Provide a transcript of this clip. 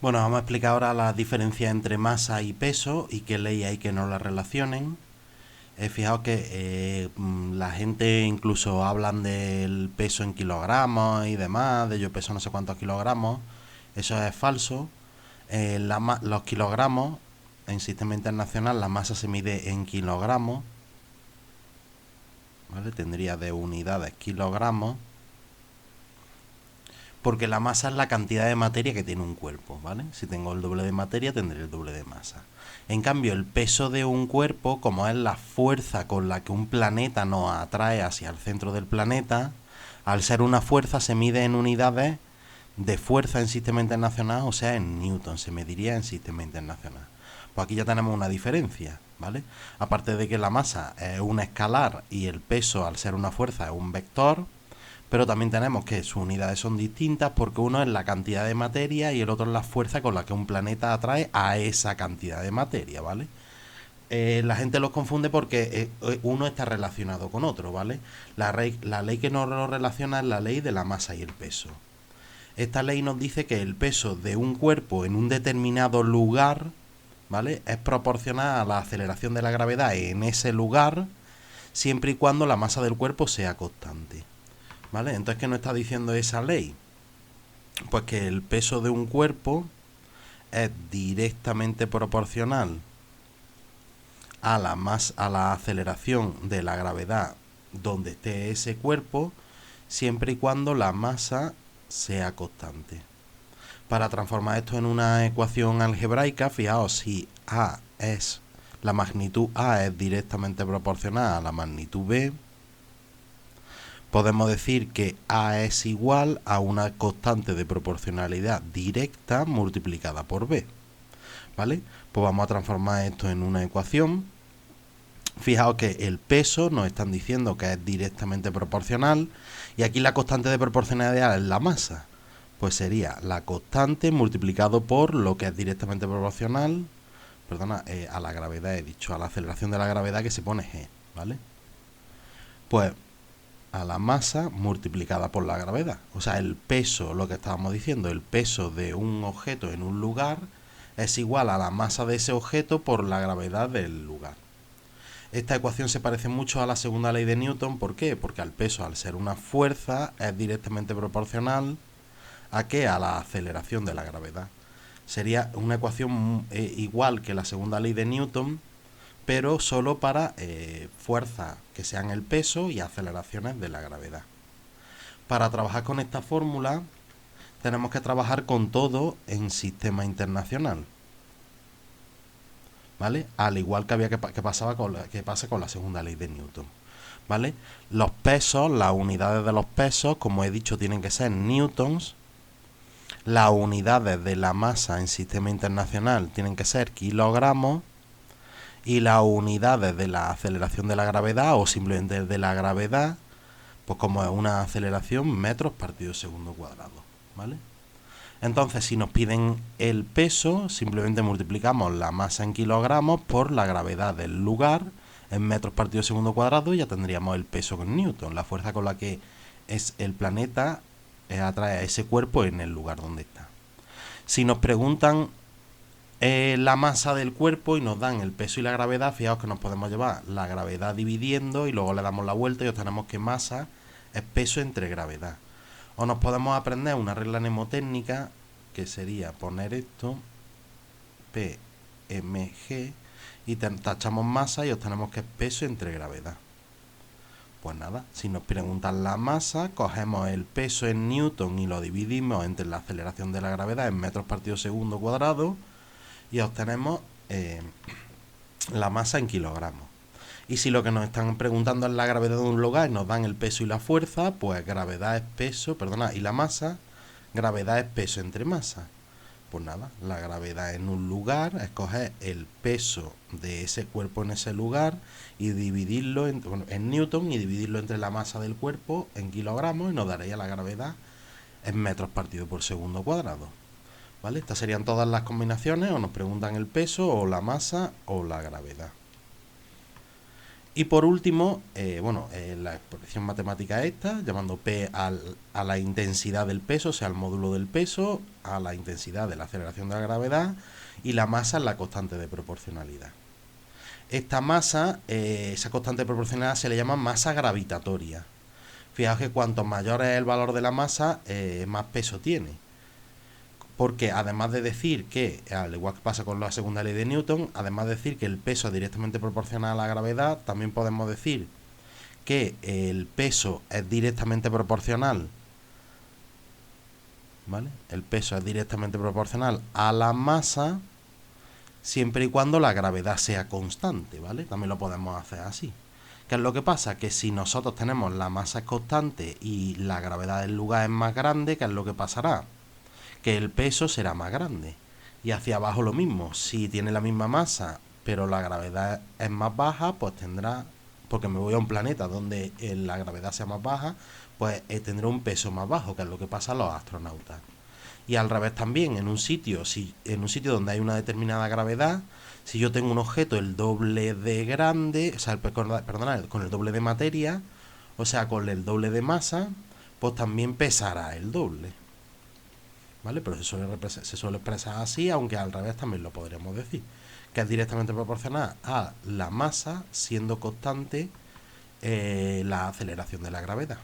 Bueno, vamos a explicar ahora la diferencia entre masa y peso y qué ley hay que no las relacionen. He fijado que la gente incluso hablan del peso en kilogramos y demás, de yo peso no sé cuántos kilogramos. Eso es falso. Los kilogramos, en sistema internacional, la masa se mide en kilogramos, ¿vale? Tendría de unidades kilogramos, porque la masa es la cantidad de materia que tiene un cuerpo, ¿vale? Si tengo el doble de materia, tendré el doble de masa. En cambio, el peso de un cuerpo, como es la fuerza con la que un planeta nos atrae hacia el centro del planeta, al ser una fuerza se mide en unidades de fuerza en sistema internacional, o sea, en newton, se mediría en sistema internacional. Pues aquí ya tenemos una diferencia, ¿vale? Aparte de que la masa es un escalar y el peso, al ser una fuerza, es un vector, pero también tenemos que sus unidades son distintas porque uno es la cantidad de materia y el otro es la fuerza con la que un planeta atrae a esa cantidad de materia, ¿vale? La gente los confunde porque uno está relacionado con otro, ¿vale? La ley que nos lo relaciona es la ley de la masa y el peso. Esta ley nos dice que el peso de un cuerpo en un determinado lugar, ¿vale? Es proporcional a la aceleración de la gravedad en ese lugar, siempre y cuando la masa del cuerpo sea constante. ¿Vale? Entonces, ¿qué nos está diciendo esa ley? Pues que el peso de un cuerpo es directamente proporcional a la aceleración de la gravedad donde esté ese cuerpo, siempre y cuando la masa sea constante. Para transformar esto en una ecuación algebraica, fijaos, si la magnitud A es directamente proporcional a la magnitud B, podemos decir que A es igual a una constante de proporcionalidad directa multiplicada por B. ¿Vale? Pues vamos a transformar esto en una ecuación. Fijaos que el peso nos están diciendo que es directamente proporcional y aquí la constante de proporcionalidad es la masa. Pues sería la constante multiplicado por lo que es directamente proporcional, perdona, a la gravedad he dicho, a la aceleración de la gravedad que se pone G, ¿vale? Pues a la masa multiplicada por la gravedad. O sea, el peso, lo que estábamos diciendo, el peso de un objeto en un lugar es igual a la masa de ese objeto por la gravedad del lugar. Esta ecuación se parece mucho a la segunda ley de Newton. ¿Por qué? Porque al peso, al ser una fuerza, es directamente proporcional a qué? A la aceleración de la gravedad. Sería una ecuación igual que la segunda ley de Newton, pero solo para fuerzas que sean el peso y aceleraciones de la gravedad. Para trabajar con esta fórmula tenemos que trabajar con todo en sistema internacional, ¿vale? Al igual que pasa con la segunda ley de Newton, ¿vale? Los pesos, las unidades de los pesos, como he dicho, tienen que ser newtons. Las unidades de la masa en sistema internacional tienen que ser kilogramos y las unidades de la aceleración de la gravedad o simplemente de la gravedad, pues como es una aceleración, metros partido segundo cuadrado, ¿vale? Entonces, si nos piden el peso, simplemente multiplicamos la masa en kilogramos por la gravedad del lugar en metros partido segundo cuadrado y ya tendríamos el peso con newton, la fuerza con la que es el planeta atrae a ese cuerpo en el lugar donde está. Si nos preguntan la masa del cuerpo y nos dan el peso y la gravedad, fijaos que nos podemos llevar la gravedad dividiendo y luego le damos la vuelta y obtenemos que masa es peso entre gravedad. O nos podemos aprender una regla mnemotécnica que sería poner esto PMG y tachamos masa y obtenemos que es peso entre gravedad. Pues nada, si nos preguntan la masa, cogemos el peso en newton y lo dividimos entre la aceleración de la gravedad en metros partido segundo cuadrado y obtenemos la masa en kilogramos. Y si lo que nos están preguntando es la gravedad de un lugar y nos dan el peso y la fuerza, pues gravedad es peso, perdona, y la masa, gravedad es peso entre masa. Pues nada, la gravedad en un lugar, escoger el peso de ese cuerpo en ese lugar y dividirlo en newton y dividirlo entre la masa del cuerpo en kilogramos y nos daría la gravedad en metros partido por segundo cuadrado. ¿Vale? Estas serían todas las combinaciones, o nos preguntan el peso, o la masa, o la gravedad. Y por último, la expresión matemática esta, llamando P a la intensidad del peso, o sea, al módulo del peso, a la intensidad de la aceleración de la gravedad, y la masa es la constante de proporcionalidad. Esta masa, esa constante de proporcionalidad se le llama masa gravitatoria. Fijaos que cuanto mayor es el valor de la masa, más peso tiene. Porque además de decir que, al igual que pasa con la segunda ley de Newton, además de decir que el peso es directamente proporcional a la gravedad, también podemos decir que el peso es directamente proporcional, ¿vale? El peso es directamente proporcional a la masa siempre y cuando la gravedad sea constante, ¿vale? También lo podemos hacer así. ¿Qué es lo que pasa? Que si nosotros tenemos la masa constante y la gravedad del lugar es más grande, ¿qué es lo que pasará? Que el peso será más grande. Y hacia abajo lo mismo. Si tiene la misma masa, pero la gravedad es más baja, pues tendrá, porque me voy a un planeta donde la gravedad sea más baja, pues tendrá un peso más bajo, que es lo que pasa a los astronautas. Y al revés también, en un sitio donde hay una determinada gravedad, si yo tengo un objeto el doble de grande, o sea, con el doble de materia, o sea, con el doble de masa, pues también pesará el doble. ¿Vale? Pero se suele expresar así, aunque al revés también lo podríamos decir, que es directamente proporcional a la masa siendo constante la aceleración de la gravedad.